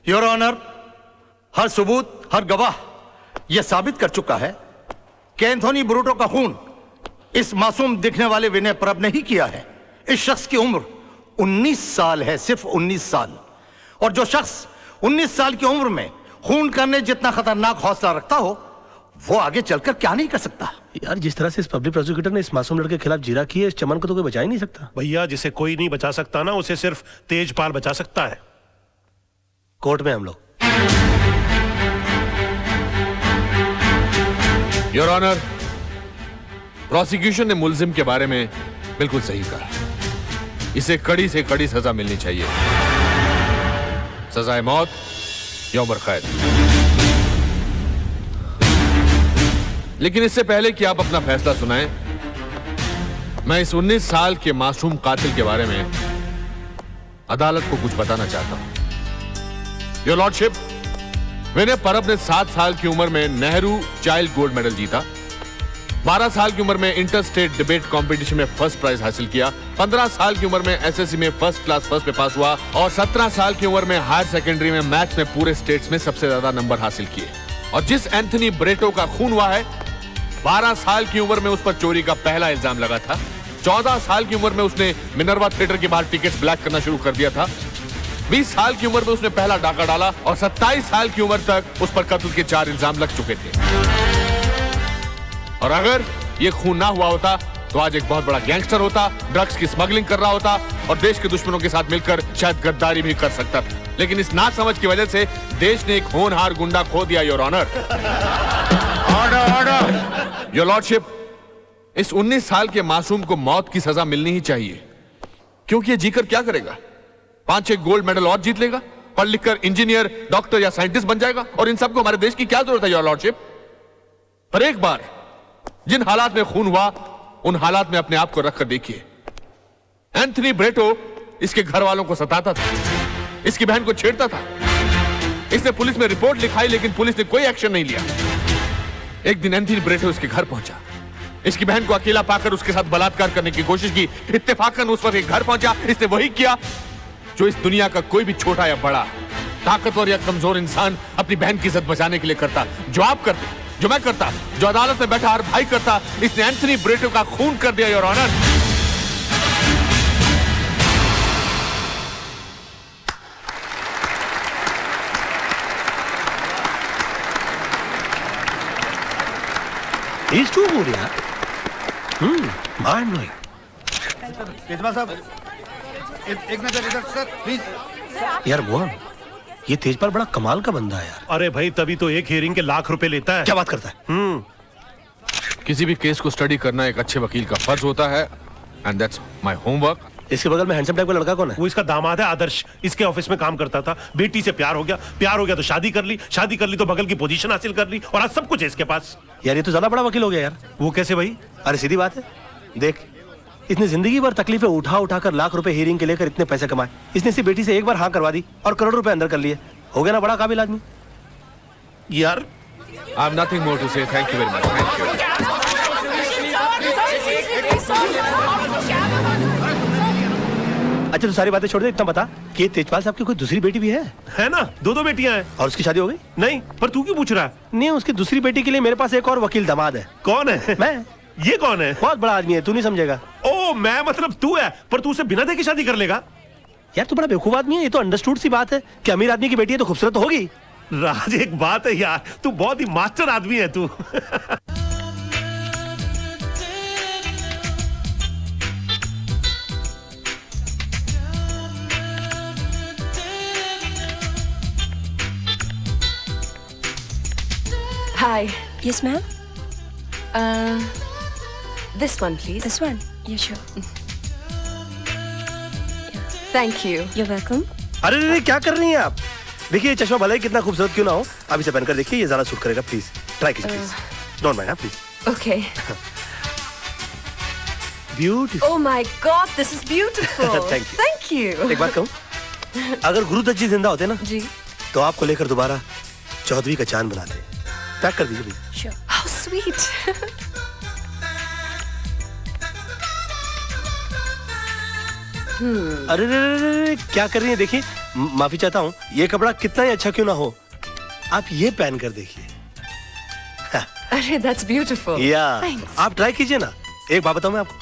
Your honour, हर सबूत, हर गवाह यह साबित कर चुका है कि एंथोनी ब्रूटो का खून इस मासूम दिखने वाले विनय परब ने ही किया है। इस शख्स की उम्र 19 साल है, सिर्फ 19 साल। और जो शख्स 19 साल की उम्र में खून करने जितना खतरनाक हौसला रखता हो, वो आगे चलकर क्या नहीं कर सकता। यार, जिस तरह से इस पब्लिक प्रोसिक्यूटर ने इस मासूम लड़के के खिलाफ जीरा की है, इस चमन को तो कोई बचा ही नहीं सकता। भैया, जिसे कोई नहीं बचा सकता ना, उसे सिर्फ तेजपाल बचा सकता है। कोर्ट में हम लोग। योर ऑनर, प्रोसिक्यूशन ने मुल्जिम के बारे में बिल्कुल सही कहा। इसे कड़ी से कड़ी सजा मिलनी चाहिए, सजाए मौत या उम्र कैद। लेकिन इससे पहले कि आप अपना फैसला सुनाएं, मैं इस 19 साल के मासूम कातिल के बारे में अदालत को कुछ बताना चाहता हूं। योर लॉर्डशिप, विनय परब ने 7 साल की उम्र में नेहरू चाइल्ड गोल्ड मेडल जीता, 12 साल की उम्र में इंटर स्टेट डिबेट कंपटीशन में फर्स्ट प्राइज हासिल किया, 15 साल की उम्र में एसएससी में फर्स्ट क्लास फर्स्ट पे पास हुआ और 17 साल की उम्र में हायर सेकेंडरी में मैथ्स में पूरे स्टेट्स में सबसे ज्यादा नंबर हासिल किए। और जिस एंथनी ब्रेटो का खून हुआ है, 12 साल की उम्र में उस पर चोरी का पहला इल्जाम लगा था, 14 साल की उम्र में उसने मिनर्वा थिएटर के बाहर टिकट्स ब्लैक करना शुरू कर दिया था, 20 साल की उम्र में उसने पहला डाका डाला और 27 साल की उम्र तक उस पर कत्ल के 4 इल्जाम लग चुके थे। और अगर ये खून ना हुआ होता तो आज एक बहुत बड़ा गैंगस्टर होता, ड्रग्स की स्मगलिंग कर रहा होता और देश के दुश्मनों के साथ मिलकर शायद गद्दारी भी कर सकता था। लेकिन इस नासमझ की वजह से देश ने एक होनहार गुंडा खो दिया। Your honour, order order. Your lordship, इस 19 साल के मासूम को मौत की सजा मिलनी ही चाहिए, क्योंकि ये जीकर क्या करेगा? 5-6 गोल्ड मेडल और जीत लेगा, पढ़ लिखकर इंजीनियर, डॉक्टर या साइंटिस्ट बन जाएगा और इन सबको हमारे देश की क्या जरूरत है। योर लॉर्डशिप, पर एक बार जिन हालात में खून हुआ, उन हालात में अपने आप को रखकर देखिए। एंथनी ब्रेटो इसके घर वालों को सताता था, इसकी बहन को छेड़ता था, इसने पुलिस में रिपोर्ट लिखाई लेकिन पुलिस ने कोई एक्शन नहीं लिया। एक दिन एंथनी ब्रेटो इसके घर पहुंचा, इसकी बहन को अकेला पाकर उसके साथ बलात्कार करने की कोशिश की। इत्तेफाकन उस वक्त एक घर पहुंचा, इसने वही किया जो इस दुनिया का कोई भी छोटा या बड़ा, ताकतवर या कमजोर इंसान अपनी बहन की इज्जत बचाने के लिए करता। जो आप करते, जो मैं करता, जो अदालत में बैठा हर भाई करता, इसने एंथनी ब्रेटो का खून कर दिया। Your honour, He's too good, यार। mind blowing। तेजपाल साहब, एक नजर इधर सर, प्लीज। यार मोहन, ये तेजपाल बड़ा कमाल का बंदा है यार। अरे भाई, तभी तो एक हियरिंग के लाख रुपए लेता है। क्या बात करता है? किसी भी केस को स्टडी करना एक अच्छे वकील का फर्ज होता है, एंड दैट्स माय होमवर्क। इसके बगल में हैंडसम टाइप का लड़का कौन है? वो इसका दामाद है आदर्श, इसके ऑफिस में काम करता था। बेटी से प्यार हो गया तो शादी कर ली तो बगल की पोजीशन हासिल कर ली और आज सब कुछ है इसके पास। यार, ये तो ज्यादा बड़ा वकील हो गया यार। वो कैसे भाई? अरे सीधी बात है, देख, इसने जिंदगी भर तकलीफें उठा कर लाख रुपए हियरिंग के लेकर इतने पैसे कमाए। इसने इसी बेटी से एक बार हाँ करवा दी और करोड़ रुपए अंदर कर लिए। हो गया ना बड़ा काबिल आदमी यार। I have nothing more to say, thank you very much. Thank you. अच्छा, तो सारी बातें छोड़ दे, इतना बता कि तेजपाल साहब की कोई दूसरी बेटी भी है ना? 2 बेटियां हैं। और उसकी शादी हो गई? नहीं, पर तू क्यों पूछ रहा है? नहीं, उसकी दूसरी बेटी के लिए मेरे पास एक और वकील दामाद है। कौन है? मैं। ये कौन है? बहुत बड़ा आदमी है, तू नहीं समझेगा। ओ, मैं मतलब तू है, पर तू उसे बिना देखे शादी कर लेगा? यार, तू बड़ा बेवकूफ आदमी है। ये तो अंडरस्टूड सी बात है कि अमीर आदमी की बेटी है तो खूबसूरत तो होगी। राज, एक बात है यार, तू बहुत ही मास्टर आदमी है तू। Hi. Yes, ma'am. This one, please. This one. Yeah, sure. Thank you. You're welcome. अरे क्या कर रही हैं आप? देखिए, ये चश्मा भले ही कितना खूबसूरत क्यों ना हो, आप इसे पहनकर देखिए, ये ज्यादा सूट करेगा। प्लीज ट्राई कीजिए, please. Don't mind, please. Okay. Beautiful. Oh my God, this is beautiful. Thank you. Thank you. एक बात कहूँ, अगर गुरु दत्त जी जिंदा होते ना जी, तो आपको लेकर दोबारा चौधरी का चांद बनाते। पैक कर दीजिए प्लीज। Sure. how sweet. अरे क्या कर रही है? देखिए, माफी चाहता हूँ, ये कपड़ा कितना ही अच्छा क्यों ना हो, आप ये पहन कर देखिए। अरे that's beautiful. या Thanks. आप ट्राई कीजिए ना। एक बात बताऊं मैं आपको,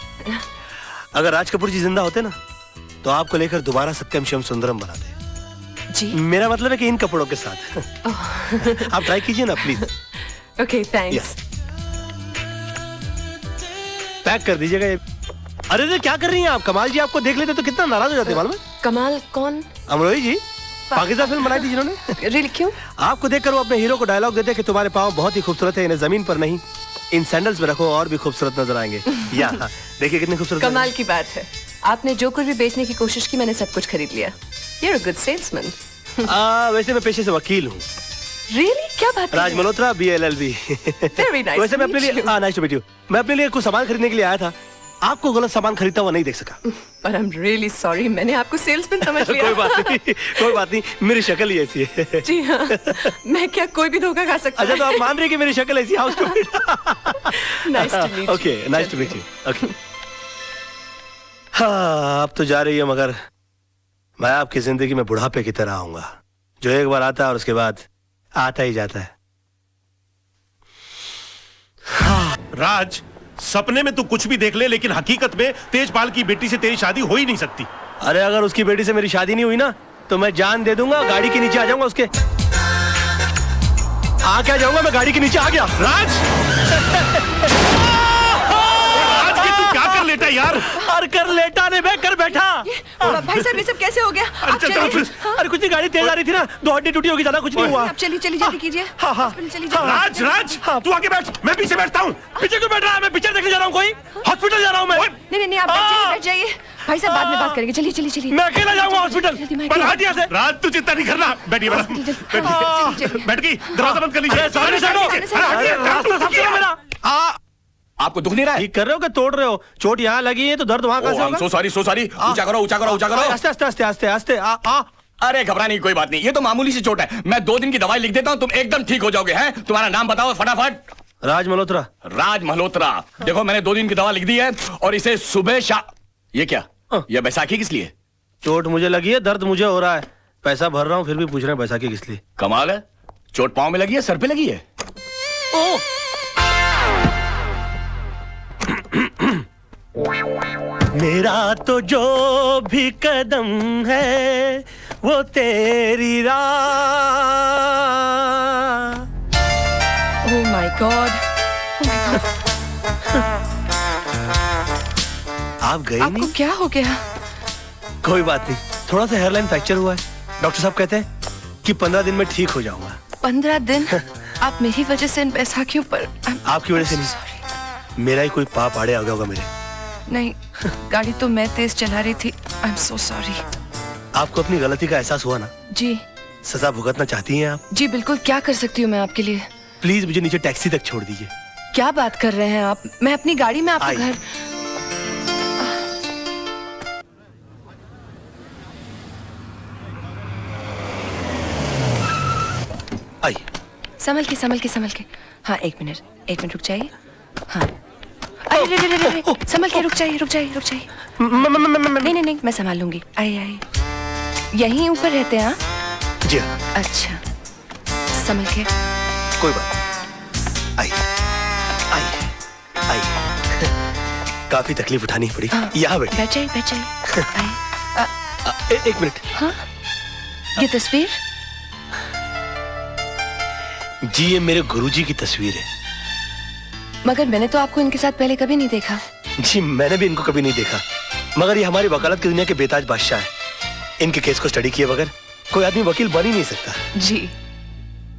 अगर राज कपूर जी जिंदा होते ना तो आपको लेकर दोबारा सत्यम शिवम सुंदरम बनाते। जी। मेरा मतलब है कि इन कपड़ों के साथ। आप ट्राई कीजिए ना प्लीज। Okay, thanks. पैक कर दीजिएगा ये। अरे क्या कर रही हैं आप? कमाल जी आपको देख लेते तो कितना नाराज हो जाते मालूम है? कमाल कौन? अमरोही जी, पाकिस्तान फिल्म बनाई थी जिन्होंने। Really क्यों? आपको देखकर वो अपने हीरो को डायलॉग देते कि तुम्हारे पाँव बहुत ही खूबसूरत है, इन्हें जमीन पर नहीं इन सैंडल्स में रखो और भी खूबसूरत नजर आएंगे। या देखिए कितने खूबसूरत। कमाल की बात है, आपने जो कुछ भी बेचने की कोशिश की मैंने सब कुछ खरीद लिया। You're a good salesman. वैसे मैं पेशे से वकील हूँ। Really? क्या बात राज है? मल्होत्रा BLLB। Very nice वैसे to मैं अपने meet लिए you. Nice to meet you. मैं अपने लिए कुछ सामान खरीदने के लिए आया था, आपको गलत सामान खरीदता हुआ नहीं देख सका। But I'm really sorry, मैंने आपको सेल्समैन समझ लिया। कोई बात नहीं, कोई बात नहीं, मेरी शक्ल ही ऐसी है। जी हाँ, मैं क्या कोई भी धोखा खा सकता अच्छा है? तो आप मान रहे हैं कि मेरी शक्ल ऐसी? हाउस Nice to meet you. Okay, nice to meet you. Okay. हाँ, अब तो जा रही है मगर मैं आपकी जिंदगी में बुढ़ापे की तरह आऊंगा, जो एक बार आता है और उसके बाद आता ही जाता है। राज, सपने में तू कुछ भी देख ले, लेकिन हकीकत में तेजपाल की बेटी से तेरी शादी हो ही नहीं सकती। अरे अगर उसकी बेटी से मेरी शादी नहीं हुई ना तो मैं जान दे दूंगा, गाड़ी के नीचे आ जाऊंगा उसके। आ क्या जाऊंगा मैं, गाड़ी के नीचे आ गया। राज! राज, ये तू क्या कर लेटा यार? और कर लेटा ने मैं कर बैठा। भाई साहब ये सब कैसे हो गया? आप चल, चल, चलिए। चल। अरे कुछ नहीं, गाड़ी तेज आ रही थी ना, दो हड्डी टूटी होगी, ज्यादा कुछ नहीं हुआ। आप चलिए चलिए जल्दी कीजिए। हाँ, हाँ। हॉस्पिटल चलिए जल्दी। राज, राज, तू आगे बैठ, मैं पीछे बैठता हूँ। पीछे क्यों बैठ रहा है? मैं पिक्चर देखने जा रहा हूँ, कोई हॉस्पिटल जा रहा हूँ मैं। नहीं नहीं आप बैठ जाइए। भाई साहब बाद में बात करेंगे, चलिए चलिए चलिए। मैं अकेला जाऊंगा हॉस्पिटल। जल्दी मैं पर हट यहाँ से। राज, तू चिंता नहीं करना। बैठिए मैडम, बैठिए। बैठ गई, दरवाजा बंद कर लीजिए। अरे, sorry, अरे, रास्ता साफ करो मेरा। आपको दुख नहीं रहा है? ठीक कर रहे हो कि तोड़ रहे हो? चोट यहाँ लगी है तो दर्द वहाँ कहाँ से होगा? So sorry. ऊंचा करो, ऊंचा करो, ऊंचा करो। आस्ते आस्ते आस्ते आस्ते आस्ते अरे घबराने की कोई बात नहीं, ये तो मामूली सी चोट है। मैं 2 दिन की दवाई लिख देता हूँ, तुम एकदम ठीक हो जाओगे। हैं? तुम्हारा नाम बताओ फटाफट। राज मल्होत्रा। राज मल्होत्रा। देखो मैंने 2 दिन की दवा लिख दी है और इसे सुबह ये क्या? ये बैसाखी किस लिए? चोट मुझे लगी है, दर्द मुझे हो रहा है, पैसा भर रहा हूँ, फिर भी पूछ रहे हैं बैसाखी किस लिए। कमाल है, चोट पाँव में लगी है, सर पे लगी है। मेरा तो जो भी कदम है वो तेरी राह। Oh my God. आप गए आपको नहीं? क्या हो गया? कोई बात नहीं, थोड़ा सा हेयरलाइन फ्रैक्चर हुआ है। डॉक्टर साहब कहते हैं कि 15 दिन में ठीक हो जाऊंगा। 15 दिन? आप मेरी वजह से इन बैसाखियों पर। आपकी वजह से नहीं, मेरा ही कोई पाप आड़े आ गया होगा मेरे। नहीं, गाड़ी तो मैं तेज चला रही थी। I am so sorry. आपको अपनी गलती का एहसास हुआ ना? जी सजा भुगतना चाहती हैं आप? जी बिल्कुल, क्या कर सकती हूँ मैं आपके लिए? प्लीज मुझे नीचे टैक्सी तक छोड़ दीजिए। क्या बात कर रहे हैं आप? मैं अपनी गाड़ी में आपको आई। घर। आई। संभल के। हाँ एक मिनट रुक जाइए। हाँ अरे रे, संभल के रुक जाइए। नहीं मैं संभाल लूंगी। आइए यहीं ऊपर रहते हैं? हाँ जी हाँ। अच्छा संभल के। कोई बात नहीं। आई। काफी तकलीफ उठानी पड़ी। यहाँ बैठ जाइए आइए। एक मिनट। हाँ ये तस्वीर? जी ये मेरे गुरुजी की तस्वीर है। मगर मैंने तो आपको इनके साथ पहले कभी नहीं देखा। जी मैंने भी इनको कभी नहीं देखा, मगर ये हमारी वकालत की दुनिया के बेताज बादशाह है। इनके केस को स्टडी किए बगैर कोई आदमी वकील बन ही नहीं सकता। जी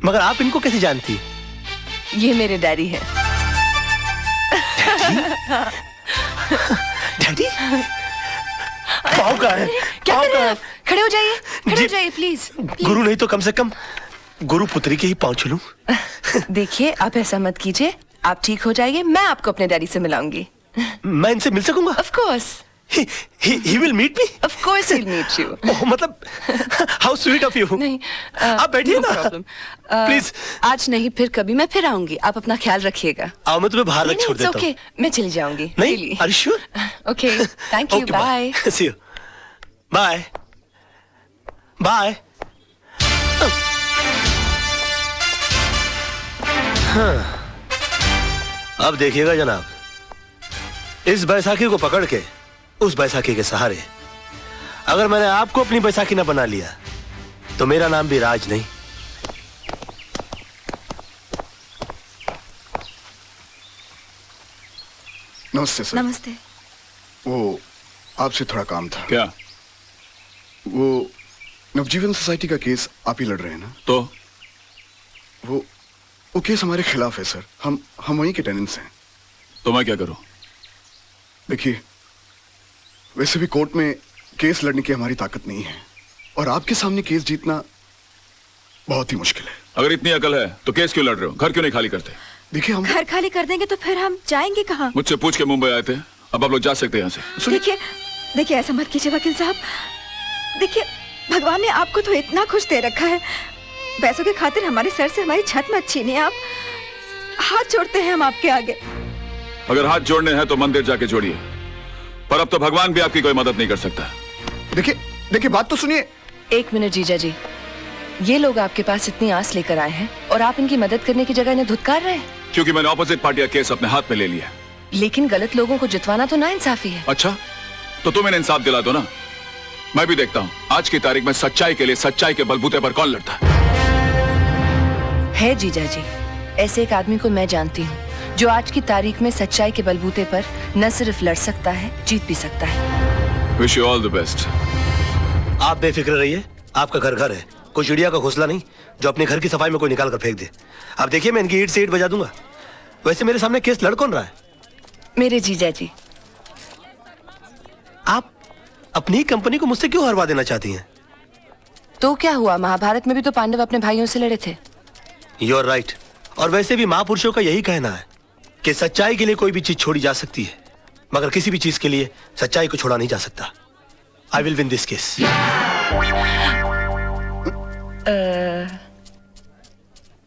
मगर आप इनको कैसे जानती? ये मेरे डैडी है। डैडी? पाँव कहाँ है? क्या पाँव कर रहे कहाँ हैं है? आप? खड़े हो जाइए, खड़े जी। हो जाइए प्लीज। गुरु नहीं तो कम से कम गुरु पुत्री के ही पाँव छू लूं। देखिए आप ऐसा मत कीजिए, आप ठीक हो जाइए, मैं आपको अपने डैडी से मिलाऊंगी। मैं इनसे मिल सकूंगा? Of course. He will meet me? Of course he'll meet you. ओह मतलब how sweet of you. नहीं आप बैठिए no ना। problem. Please. आज नहीं फिर कभी मैं फिर आऊंगी, आप अपना ख्याल रखिएगा। आओ मैं तुम्हें बाहर रख छोड़ देता हूँ। ओके मैं चली जाऊंगी। नहीं? Are you sure? Okay thank you, Okay, bye. See you. Bye. Bye. हाँ। अब देखिएगा जनाब, इस बैसाखी को पकड़ के उस बैसाखी के सहारे अगर मैंने आपको अपनी बैसाखी ना बना लिया तो मेरा नाम भी राज नहीं। नमस्ते सर। नमस्ते। वो आपसे थोड़ा काम था। क्या? वो नवजीवन सोसाइटी का केस आप ही लड़ रहे हैं ना? तो वो केस हमारे खिलाफ है सर। हम वहीं के टेनेंट्स हैं। तो मैं क्या करूं? देखिए, वैसे भी कोर्ट में केस लड़ने की हमारी ताकत नहीं है और आपके सामने केस जीतना बहुत ही मुश्किल है। अगर इतनी अकल है तो केस क्यों लड़ रहे हो? घर क्यों नहीं खाली करते? देखिए, हम घर खाली कर देंगे तो फिर हम जाएंगे कहाँ? मुझसे पूछ के मुंबई आए थे, अब आप लोग जा सकते हैं यहाँ से। देखिए ऐसा मत कीजिए वकील साहब। देखिए, भगवान ने आपको तो इतना खुश दे रखा है, पैसों के खातिर हमारे सर से हमारी छत मत छीनिए आप। हाथ जोड़ते हैं हम आपके आगे। अगर हाथ जोड़ने हैं तो मंदिर जाके जोड़िए, पर अब तो भगवान भी आपकी कोई मदद नहीं कर सकता। देखिए बात तो सुनिए। एक मिनट जीजा जी, ये लोग आपके पास इतनी आस लेकर आए हैं और आप इनकी मदद करने की जगह इन्हें धुतकार रहे हैं। क्योंकि मैंने ऑपोजिट पार्टी का केस अपने हाथ में ले लिया। लेकिन गलत लोगों को जितवाना तो नाइंसाफी है। अच्छा, तो तुम इन्हें इंसाफ दिला दो ना। मैं भी देखता हूँ आज की तारीख में सच्चाई के लिए सच्चाई के बलबूते पर कौन लड़ता है। जीजा जी, ऐसे एक आदमी को मैं जानती हूँ जो आज की तारीख में सच्चाई के बलबूते पर न सिर्फ लड़ सकता है, जीत भी सकता है। Wish you all the best. आप बेफिक्र रहिए, आपका घर घर है, कोई चिड़िया का घोंसला नहीं जो अपने घर की सफाई में कोई निकाल कर फेंक दे। अब देखिए, मैं इनकी ईंट से ईंट बजा दूंगा। वैसे मेरे सामने केस लड़ कौन रहा है? मेरे जीजा जी। आप अपनी कंपनी को मुझसे क्यों हरवा देना चाहती हैं? तो क्या हुआ, महाभारत में भी तो पांडव अपने भाइयों से लड़े थे। You are right. और वैसे भी महापुरुषों का यही कहना है कि सच्चाई के लिए कोई भी चीज छोड़ी जा सकती है, मगर किसी भी चीज के लिए सच्चाई को छोड़ा नहीं जा सकता। I will win this case.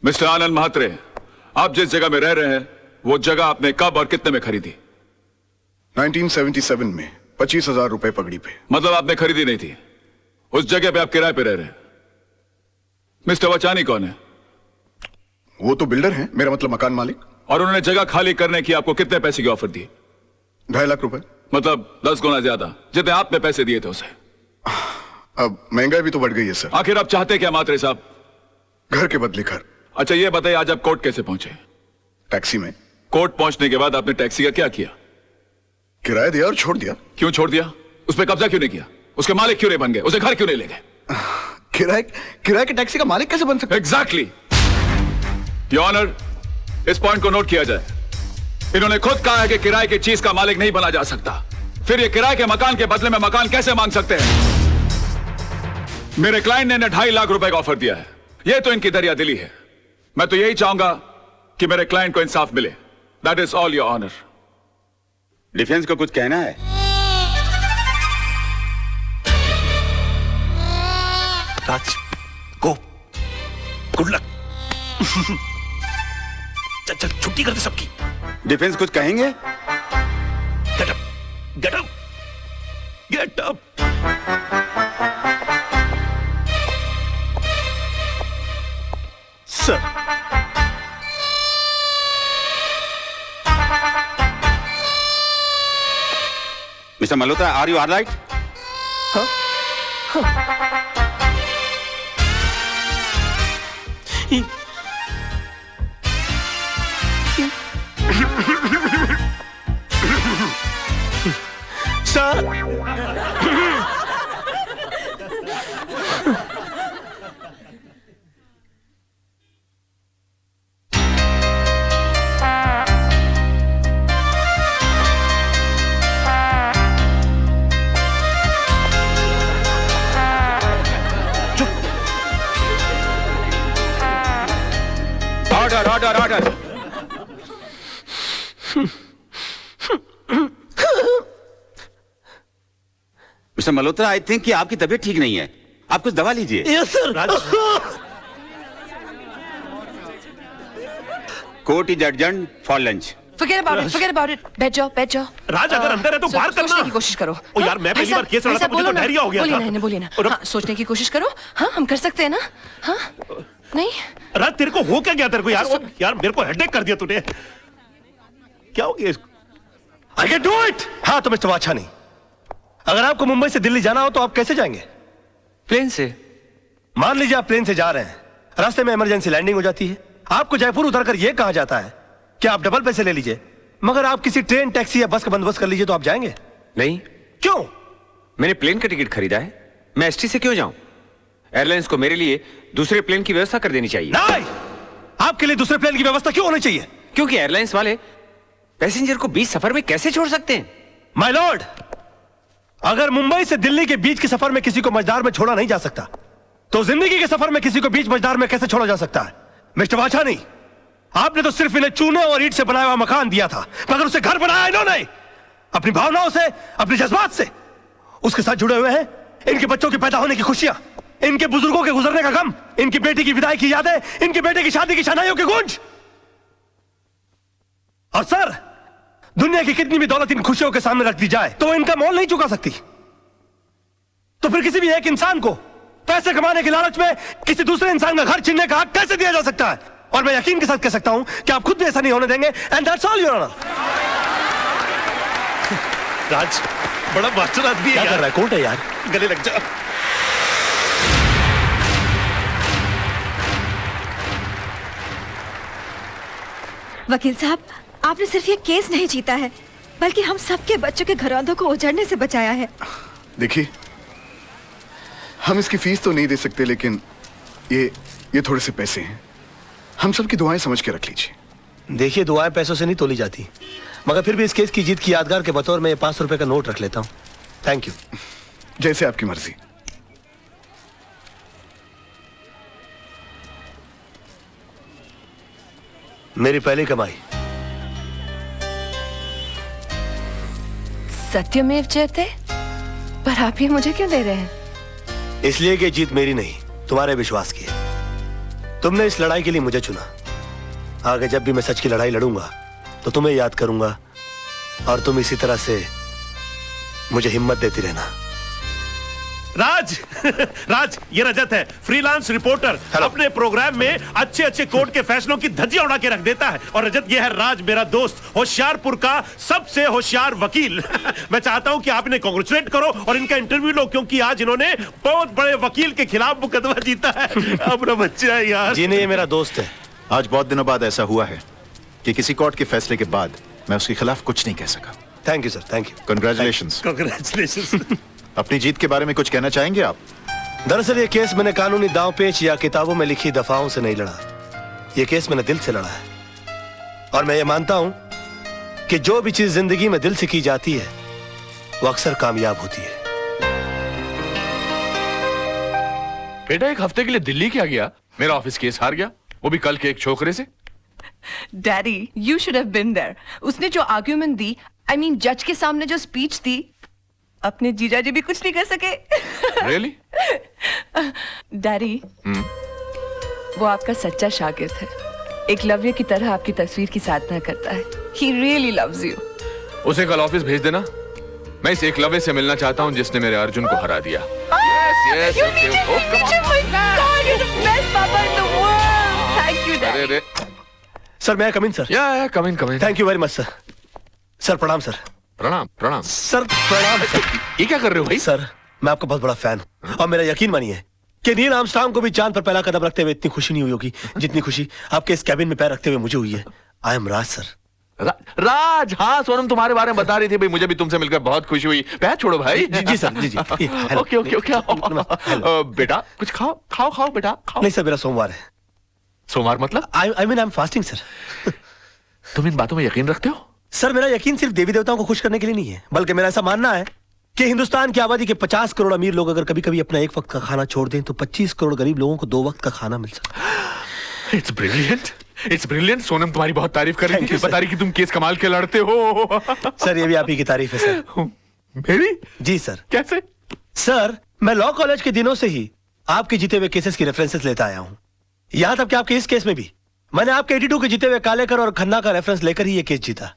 Mister Anand Mhatre, आप जिस जगह में रह रहे हैं वो जगह आपने कब और कितने में खरीदी? 1977 में 25,000 रुपए पगड़ी पे। मतलब आपने खरीदी नहीं थी, उस जगह पे आप किराए पे रह रहे हैं। मिस्टर वचानी कौन है? वो तो बिल्डर हैं, मेरा मतलब मकान मालिक। और उन्होंने जगह खाली करने की आपको कितने पैसे की ऑफर दी? 2.5 लाख रुपए। मतलब 10 गुना ज्यादा जितने आपने पैसे दिए थे उसे। अब महंगाई भी तो बढ़ गई है सर। आखिर आप चाहते क्या मात्रे साहब? घर के बदले घर। अच्छा ये बताइए, आज आप कोर्ट कैसे पहुंचे? टैक्सी में। कोर्ट पहुंचने के बाद आपने टैक्सी का क्या किया? किराया दिया और छोड़ दिया। क्यों छोड़ दिया? उस पर कब्जा क्यों नहीं किया? उसके मालिक क्यों नहीं बन गए? उसे घर क्यों नहीं ले गए? किराए के टैक्सी का मालिक कैसे बन सकता? एग्जैक्टली। योर ऑनर, इस पॉइंट को नोट किया जाए। इन्होंने खुद कहा है कि किराए की चीज का मालिक नहीं बना जा सकता, फिर ये किराए के मकान के बदले में मकान कैसे मांग सकते हैं? मेरे क्लाइंट ने 2.5 लाख रुपए का ऑफर दिया है। यह तो इनकी दरिया दिली है। मैं तो यही चाहूंगा कि मेरे क्लाइंट को इंसाफ मिले। That is all your honour. Defence को कुछ कहना है? Raj, go, good luck. चल चल, छुट्टी कर दे सबकी। डिफेंस कुछ कहेंगे? Get up, get up, get up. Sir, mister Malhotra, are you alright? हाँ? Sir, order order order. Mister Malhotra, I think कि आपकी तबीयत ठीक नहीं है, आप कुछ दवा लीजिए। Yes sir. Court is adjourned for lunch. forget about it. बैठ जाओ. राज, अगर अंदर है तो बाहर करना. सोचने की कोशिश करो. ओ यार, मैं पहली बार केस लड़ा था, मुझे तो डायरिया हो गया था. बोलिए ना. हाँ, सोचने की कोशिश करो. हाँ, हम कर सकते हैं ना. हाँ, नहीं. राज, तेरे को हो क्या गया तेरे को यार? यार मेरे को हेडेक कर दिया तूने. क्या हो गया इसको? I can do it! हाँ तो मिस्टर वाछानी, अगर आपको मुंबई से दिल्ली जाना हो तो आप कैसे जाएंगे? प्लेन से. मान लीजिए आप प्लेन से जा रहे हैं, रास्ते में इमरजेंसी लैंडिंग हो जाती है, आपको जयपुर उतरकर यह कहा जाता है कि आप डबल पैसे ले लीजिए, मगर आप किसी ट्रेन, टैक्सी या बस का बंदोबस्त कर लीजिए, तो आप जाएंगे? नहीं. क्यों? मैंने प्लेन का टिकट खरीदा है, मैं एसटी से क्यों जाऊं? एयरलाइंस को मेरे लिए दूसरे प्लेन की व्यवस्था कर देनी चाहिए. नहीं! आपके लिए दूसरे प्लेन की व्यवस्था क्यों होनी चाहिए? क्योंकि एयरलाइंस वाले पैसेंजर को बीच सफर में कैसे छोड़ सकते हैं? माय लॉर्ड, अगर मुंबई से दिल्ली के बीच के सफर में किसी को मझदार में छोड़ा नहीं जा सकता, तो जिंदगी के सफर में किसी को बीच मझदार में कैसे छोड़ा जा सकता है? मिस्टर वाछानी, आपने तो सिर्फ इन्हें चूने और ईंट से बनाया हुआ मकान दिया था, मगर उसे घर बनाया इन्होंने अपनी भावनाओं से, अपने जज्बात से. उसके साथ जुड़े हुए हैं इनके बच्चों के पैदा होने की खुशियां, इनके बुजुर्गों के गुजरने का गम, इनकी बेटी की विदाई की यादें, इनके बेटे की शादी की शनाइयों की गूंज. और सर, दुनिया की कितनी भी दौलत इन खुशियों के सामने रख दी जाए तो वो इनका मोल नहीं चुका सकती. तो फिर किसी भी एक इंसान को पैसे कमाने के लालच में किसी दूसरे इंसान का घर छीनने का हक कैसे दिया जा सकता है? और मैं यकीन के साथ कह सकता हूं कि आप खुद भी ऐसा नहीं होने देंगे. And that's all your honour. Raj, बड़ा मास्टर आदमी है. क्या कर रहा है? कोर्ट है यार, गले लग जा. वकील साहब, आपने सिर्फ ये केस नहीं जीता है, बल्कि हम सबके बच्चों के घरौंदों को उजड़ने से बचाया है. देखिए, हम इसकी फीस तो नहीं दे सकते, लेकिन ये थोड़े से पैसे हैं, हम सबकी दुआएं समझ के रख लीजिए. देखिए, दुआएं पैसों से नहीं तोली जाती, मगर फिर भी इस केस की जीत की यादगार के बतौर में 500 रुपए का नोट रख लेता हूं. Thank you. जैसे आपकी मर्जी. मेरी पहली कमाई. सत्यमेव जयते. पर आप ये मुझे क्यों दे रहे हैं? इसलिए कि जीत मेरी नहीं, तुम्हारे विश्वास की है. तुमने इस लड़ाई के लिए मुझे चुना. आगे जब भी मैं सच की लड़ाई लड़ूंगा तो तुम्हें याद करूंगा, और तुम इसी तरह से मुझे हिम्मत देती रहना. राज, राज, ये रजत है, फ्रीलांस रिपोर्टर. अपने प्रोग्राम में अच्छे अच्छे कोर्ट के फैसलों की धज्जियां उड़ा के रख देता है. और रजत, ये है राज, मेरा दोस्त, होशियारपुर का सबसे होशियार वकील. मैं चाहता हूं कि आप इन्हें कांग्रेचुलेट करो और इनका इंटरव्यू लो, क्योंकि आज इन्होंने बहुत बड़े वकील के खिलाफ मुकदमा जीता है. अपना बच्चा है यार. जी नहीं, ये मेरा दोस्त है. आज बहुत दिनों बाद ऐसा हुआ है कि किसी कोर्ट के फैसले के बाद मैं उसके खिलाफ कुछ नहीं कह सका. Thank you sir, thank you. Congratulations. Congratulations. अपनी जीत के बारे में कुछ कहना चाहेंगे आप? दरअसल ये केस मैंने कानूनी दांव पेच या किताबों में लिखी दफाओं से नहीं लड़ा. ये केस मैंने दिल से लड़ा है, और मैं ये मानता हूं कि जो भी चीज जिंदगी में दिल से की जाती है वो अक्सर कामयाब होती है. बेटा, एक हफ्ते के लिए दिल्ली क्या गया? मेरा ऑफिस केस हार गया, वो भी कल के एक छोकरे से. Daddy, you should have been there. उसने जो आर्ग्यूमेंट दी, I mean, जज के सामने जो स्पीच दी, अपने जीजा जी भी कुछ नहीं कर सके. Really? डैडी, वो आपका सच्चा शागिर्द है. एकलव्य की तरह आपकी तस्वीर की साधना करता है. He really loves you. उसे कल ऑफिस भेज देना. मैं इस एकलव्य से मिलना चाहता हूँ जिसने मेरे अर्जुन को हरा दिया. Yes, You need him, you need him, my God, you're the best papa in the world. Thank you, Daddy. अरे सर, मैं कम इन सर? या come in. Thank you very much sir. Sir प्रणाम sir. प्रणाम. प्रणाम sir. प्रणाम sir. ये क्या कर रहे हो भाई? सर, मैं आपका बहुत बड़ा फैन हूं, और मेरा यकीन मानिए कि नील आर्मस्ट्रांग को भी चांद पर पहला कदम रखते हुए इतनी खुशी नहीं हुई होगी जितनी खुशी आपके इस कैबिन में पैर रखते हुए मुझे हुई है. I am Raj sir. राज, हाँ, सोनम तुम्हारे बारे में बता रही थी भाई. मुझे भी तुमसे मिलकर बहुत खुशी हुई. पैर छोड़ो भाई. जी सर, जी. ओके. बेटा, कुछ खाओ बेटा, खाओ. नहीं सर, मेरा सोमवार है. सोमवार मतलब? I mean I am fasting sir. तुम इन बातों में यकीन रखते हो? सर, मेरा यकीन सिर्फ देवी देवताओं को खुश करने के लिए नहीं है, बल्कि मेरा ऐसा मानना है कि हिंदुस्तान की आबादी के 50 करोड़ अमीर लोग अगर कभी कभी अपना एक वक्त का खाना छोड़ दें तो 25 करोड़ गरीब लोगों को 2 वक्त का खाना मिल सकता है. It's brilliant. सोनम तुम्हारी बहुत तारीफ कर रही थी, बता रही कि तुम केस कमाल के लड़ते हो. सर, ये भी आप ही की तारीफ है सर. मेरी? जी सर. कैसे? सर, मैं लॉ कॉलेज के दिनों से ही आपके जीते हुए केसेस की रेफरेंसेस लेता आया हूं. यहां तक कि आपके इस केस में भी मैंने आपके 82 के जीते हुए कालेकर और खन्ना का रेफरेंस लेकर ही ये केस जीता।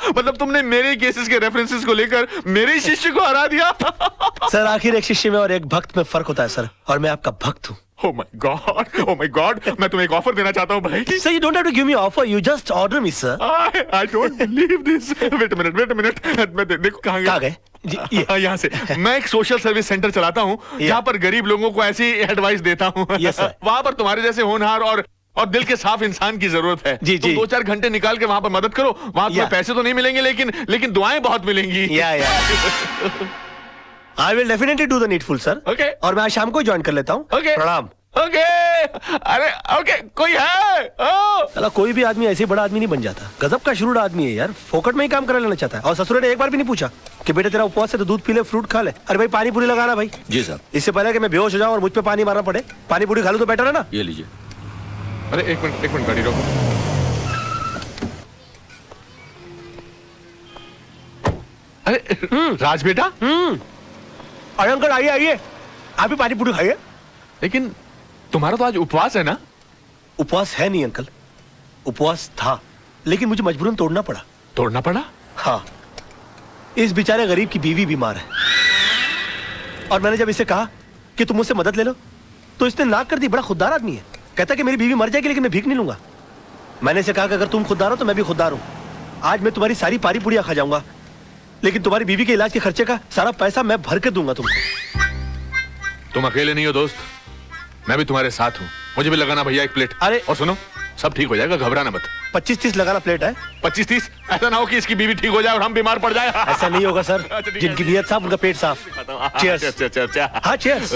मतलब तुमने मेरे केसेस के रेफरेंसेस को लेकर मेरे शिष्य को हरा दिया। सर आखिर एक शिष्य में और एक भक्त में फर्क होता है सर, और मैं आपका भक्त हूँ। Oh my God, मैं तुम्हें एक ऑफर देना चाहता हूँ भाई। Sir, you don't have to give me offer, you just order me, sir. I don't believe this. Wait a minute. मैं देखो कहाँ गए? यहाँ से। मैं एक सोशल सर्विस सेंटर चलाता हूँ जहाँ पर गरीब लोगों को ऐसी एडवाइस देता हूँ। Yes, sir. वहाँ पर तुम्हारे जैसे होनहार और दिल के साफ इंसान की जरूरत है। जी, तुम 2-4 घंटे निकाल के वहाँ पर मदद करो। वहाँ तुम्हें पैसे तो नहीं मिलेंगे, लेकिन दुआएं बहुत मिलेंगी। I will definitely do the needful, sir. Okay. और मैं आज शाम को ज्वाइन कर लेता हूँ। Okay. प्रणाम। Okay. अरे okay, कोई है? चला कोई भी आदमी ऐसे बड़ा आदमी नहीं बन जाता। गजब का शुरू आदमी है यार, फोकट में ही काम करा लेना चाहता है। और ससुर ने एक बार भी नहीं पूछा कि बेटे तेरा उपवास है तो दूध पी ले, फ्रूट खा ले। अरे भाई पानी पूरी लगाना भाई। जी साहब। इससे पहले कि मैं बेहोश हो जाऊं और मुझ पे पानी मारना पड़े, पानी पूरी खा लूं तो बेटर है ना। ये लीजिए। अरे एक मिनट गाड़ी रोको। अरे राज बेटा। अरे अंकल आइए, आप भी पानी पूरी खाइए। लेकिन तुम्हारा तो आज उपवास है ना? उपवास है नहीं अंकल, उपवास था, लेकिन मुझे मजबूरन तोड़ना पड़ा। तोड़ना पड़ा? हाँ, इस बेचारे गरीब की बीवी बीमार है, और मैंने जब इसे कहा कि तुम मुझसे मदद ले लो तो इसने नाक कर दी। बड़ा खुददार आदमी है, कहता कि मेरी बीवी मर जाएगी लेकिन मैं भीख नहीं लूंगा। मैंने इसे कहा कि अगर तुम खुददार हो तो मैं भी खुददार हूं। आज मैं तुम्हारी सारी पारी पुड़िया खा जाऊंगा, लेकिन तुम्हारी बीवी के इलाज के खर्चे का सारा पैसा मैं भर के दूंगा तुमको। तुम अकेले नहीं हो दोस्त, मैं भी तुम्हारे साथ हूँ। मुझे भी लगाना भैया एक प्लेट। अरे और सुनो, सब ठीक हो जाएगा, घबराना मत। 25-30 लगाना प्लेट है। 25-30? ऐसा ना हो कि इसकी बीवी ठीक हो जाए और हम बीमार पड़ जाए। ऐसा नहीं होगा सर, जिनकी नीयत साफ उनका पेट साफ। चीयर्स। अच्छा। हाँ चीयर्स।